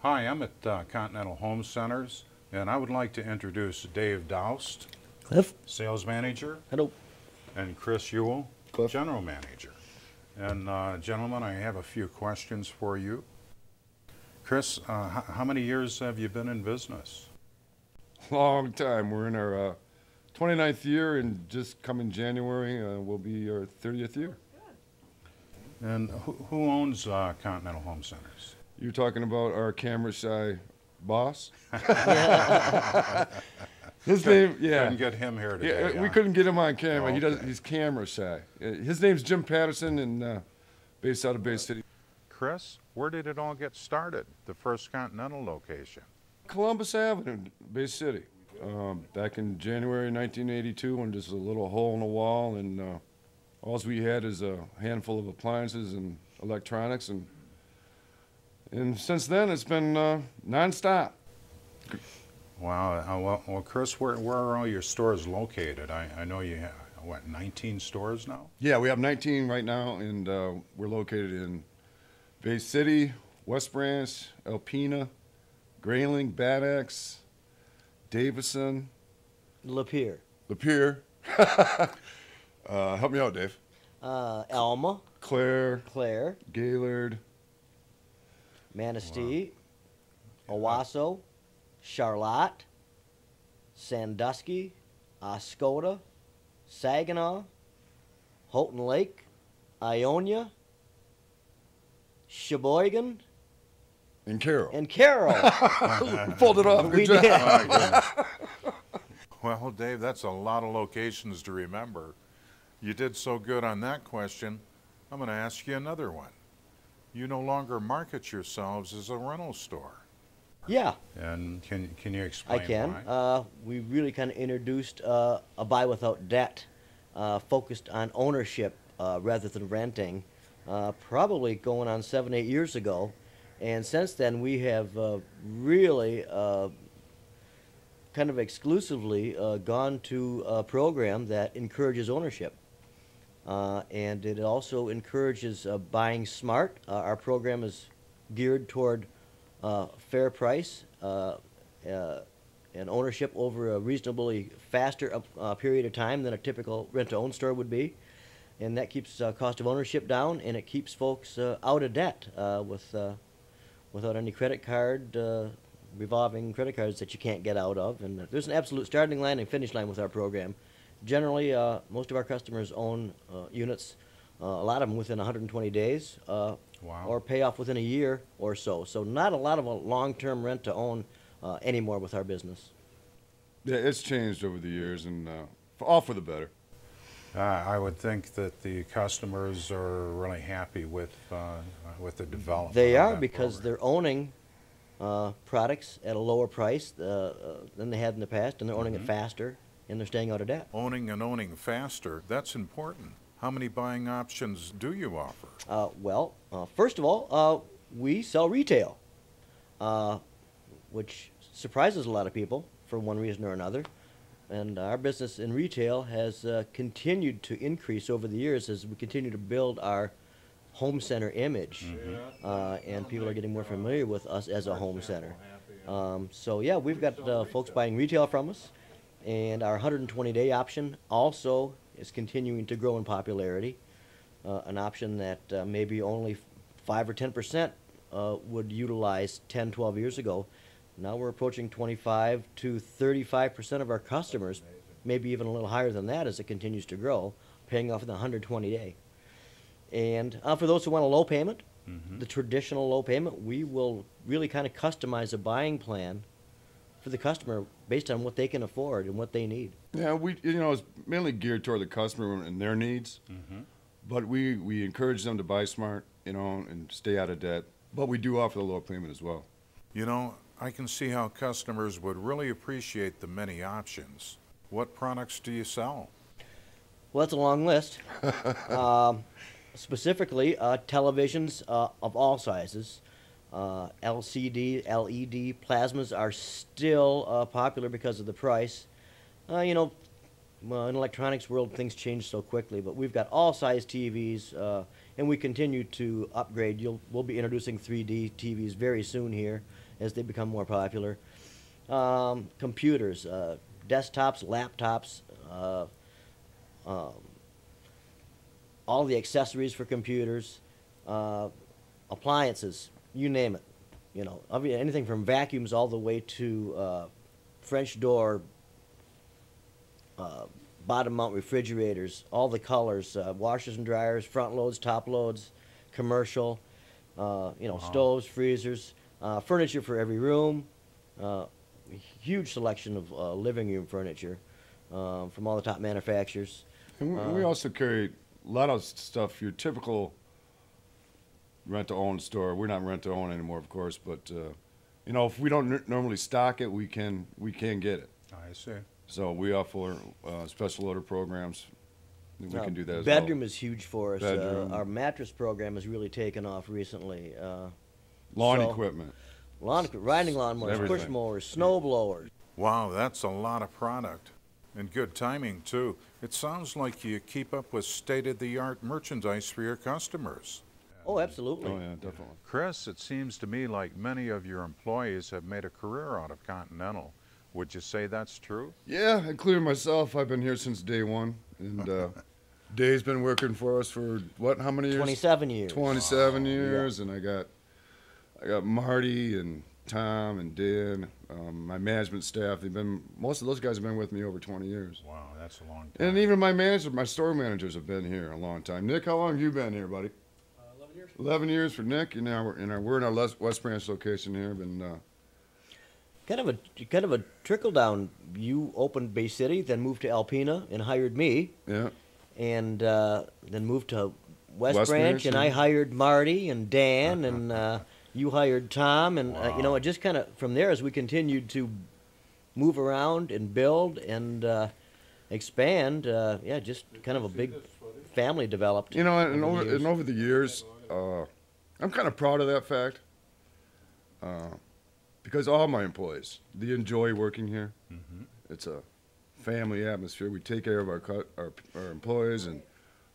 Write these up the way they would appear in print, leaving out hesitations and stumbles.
Hi, I'm at Continental Home Centers, and I would like to introduce Dave Doust, Cliff? Sales Manager, Hello. and Chris Ewell, Cliff. General Manager. And gentlemen, I have a few questions for you. Chris, how many years have you been in business? Long time. We're in our 29th year, and just coming January will be our 30th year. And who owns Continental Home Centers? You're talking about our camera shy boss? His name, yeah. Couldn't get him here today. Yeah, we huh? couldn't get him on camera. Okay. He's camera shy. His name's Jim Patterson, and based out of Bay City. Chris, where did it all get started, the first Continental location? Columbus Avenue, Bay City. Back in January 1982, when there's a little hole in the wall, and all we had is a handful of appliances and electronics, and since then it's been nonstop. Wow. Well, Chris, where are all your stores located? I know you have, what, 19 stores now? Yeah, we have 19 right now, and we're located in Bay City, West Branch, Alpena, Grayling, Bad Axe, Davison, Lapeer. Lapeer. Help me out, Dave. Alma. Claire, Claire. Gaylord. Manistee. Owasso. Charlotte. Sandusky. Oscoda. Saginaw. Houghton Lake. Ionia. Sheboygan. And Carroll. And Carroll. Pulled it off. We Good job. did. Oh, my goodness. Well, Dave, that's a lot of locations to remember. You did so good on that question, I'm going to ask you another one. You no longer market yourselves as a rental store. Yeah, And can you I explain can. why? We really kind of introduced a buy without debt, focused on ownership rather than renting, probably going on 7, 8 years ago. And since then, we have really kind of exclusively gone to a program that encourages ownership. And it also encourages buying smart. Our program is geared toward fair price and ownership over a reasonably faster period of time than a typical rent-to-own store would be. And that keeps cost of ownership down, and it keeps folks out of debt without any credit card, revolving credit cards that you can't get out of. And there's an absolute starting line and finish line with our program. Generally, most of our customers own units, a lot of them within 120 days, Wow. or pay off within a year or so. So not a lot of a long-term rent-to-own anymore with our business. Yeah, it's changed over the years, and all for the better. I would think that the customers are really happy with the development. They of are, that because program. they're owning products at a lower price than they had in the past, and they're owning it faster, and they're staying out of debt. Owning faster, that's important. How many buying options do you offer? First of all, we sell retail, which surprises a lot of people for one reason or another. And our business in retail has continued to increase over the years as we continue to build our home center image. And people are getting more familiar with us as a home center. So yeah, we've got folks buying retail from us. And our 120-day option also is continuing to grow in popularity. An option that maybe only 5 or 10% would utilize 10, 12 years ago. Now we're approaching 25 to 35% of our customers, maybe even a little higher than that as it continues to grow, paying off in the 120-day. And for those who want a low payment, the traditional low payment, we will really kind of customize a buying plan for the customer based on what they can afford and what they need. Yeah, it's mainly geared toward the customer and their needs. But we encourage them to buy smart, and stay out of debt. But we do offer the lower payment as well. You know, I can see how customers would really appreciate the many options. What products do you sell? Well, that's a long list. Specifically, televisions of all sizes. LCD, LED, plasmas are still popular because of the price. In electronics world, things change so quickly, but we've got all size TVs, and we continue to upgrade. We'll be introducing 3D TVs very soon here, as they become more popular. Computers, desktops, laptops, all the accessories for computers, appliances, you name it. You know, anything from vacuums all the way to French door, bottom mount refrigerators, all the colors, washers and dryers, front loads, top loads, commercial, stoves, freezers, furniture for every room, huge selection of living room furniture from all the top manufacturers. And we also carry a lot of stuff, your typical rent-to-own store. We're not rent-to-own anymore, of course, but if we don't normally stock it, we can get it. I see. So we offer special order programs. We can do that as Bedroom well. is huge for us. Bedroom. Our mattress program has really taken off recently. Lawn equipment. Riding lawnmowers, Everything. push mowers, snow blowers. Wow, that's a lot of product. And good timing, too. It sounds like you keep up with state-of-the-art merchandise for your customers. Oh, absolutely. Oh, yeah, definitely. Chris, it seems to me like many of your employees have made a career out of Continental. Would you say that's true? Yeah, including myself. I've been here since day one. And Dave's been working for us for, how many years? 27 years. 27 years. And I got Marty and Tom and Dan, my management staff. Most of those guys have been with me over 20 years. Wow, that's a long time. And even my store managers have been here a long time. Nick, how long have you been here, buddy? 11 years. 11 years for Nick. And now we're in our West Branch location here. Been Kind of a trickle down. You opened Bay City, then moved to Alpena and hired me, yeah. and then moved to West West Branch, Branch, and yeah. I hired Marty and Dan, and you hired Tom, and Wow. it just kind of from there as we continued to move around and build and expand. Just kind of a big family developed. And over the years. over the years, I'm kind of proud of that fact. Because all my employees, they enjoy working here. Mm-hmm. It's a family atmosphere. We take care of our employees, and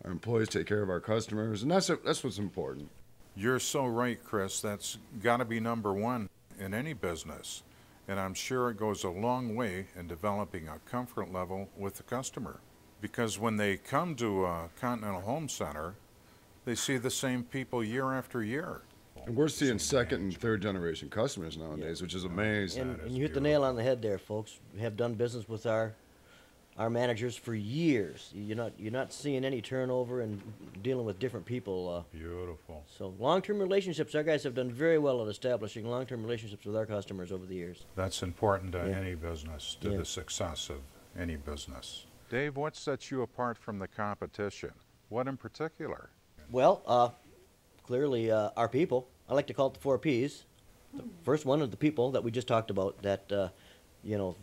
our employees take care of our customers, and that's what's important. You're so right, Chris. That's got to be number one in any business. And I'm sure it goes a long way in developing a comfort level with the customer. Because when they come to a Continental Home Center, they see the same people year after year. And we're seeing second and third generation customers nowadays, which is amazing. And you hit the nail on the head there, folks. We have done business with our managers for years. You're not seeing any turnover and dealing with different people. Beautiful. So long-term relationships. Our guys have done very well at establishing long-term relationships with our customers over the years. That's important to Yeah. any business, to Yeah. the success of any business. Dave, what sets you apart from the competition? What in particular? Well, clearly our people. I like to call it the 4 Ps. The first one is the people that we just talked about. That the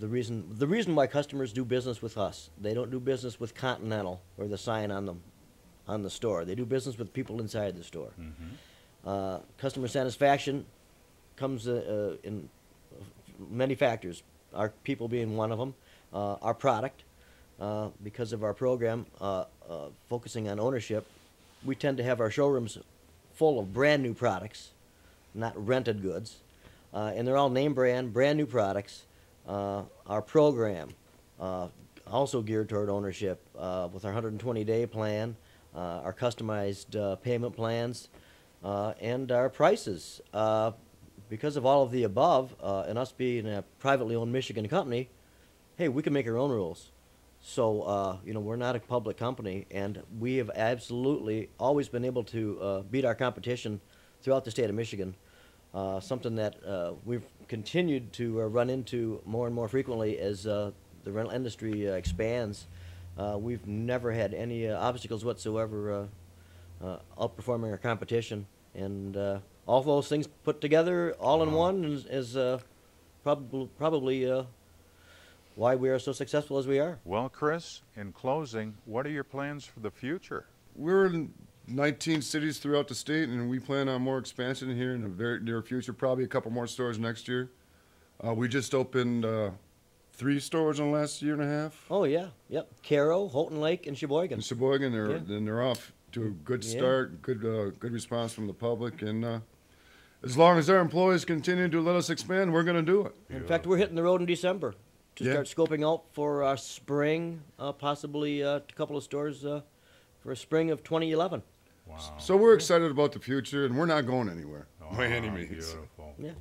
reason why customers do business with us. They don't do business with Continental or the sign on the store. They do business with people inside the store. Mm-hmm. Customer satisfaction comes in many factors. Our people being one of them. Our product, because of our program focusing on ownership, we tend to have our showrooms full of brand new products, not rented goods, and they're all name brand new products. Our program, also geared toward ownership, with our 120-day plan, our customized payment plans, and our prices. Because of all of the above, and us being a privately owned Michigan company, hey, we can make our own rules. So, we're not a public company, and we have absolutely always been able to beat our competition throughout the state of Michigan, something that we've continued to run into more and more frequently as the rental industry expands. We've never had any obstacles whatsoever outperforming our competition, and all those things put together all in one is probably why we are so successful as we are. Well, Chris, in closing, what are your plans for the future? We're in 19 cities throughout the state, and we plan on more expansion here in the very near future, probably a couple more stores next year. We just opened 3 stores in the last year and a half. Oh, yeah, yep. Caro, Houghton Lake, and Sheboygan. In Sheboygan, Yeah. then they're off to a good Yeah. start, good response from the public, and as long as our employees continue to let us expand, we're going to do it. In fact, we're hitting the road in December to Yeah. start scoping out for our spring, possibly a couple of stores for spring of 2011. Wow. So we're excited about the future, and we're not going anywhere by any Ah, means. Beautiful. Yeah.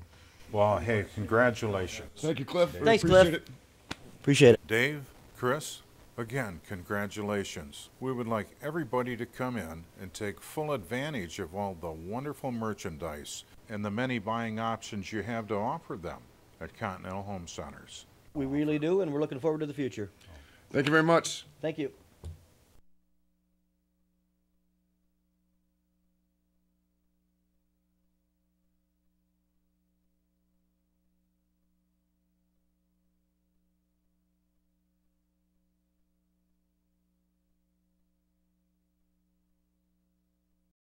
Well, hey, congratulations. Thank you, Cliff. Thanks, Appreciate Cliff. it. Appreciate it. Dave, Chris, again, congratulations. We would like everybody to come in and take full advantage of all the wonderful merchandise and the many buying options you have to offer them at Continental Home Centers. We really do, and we're looking forward to the future. Thank you very much. Thank you.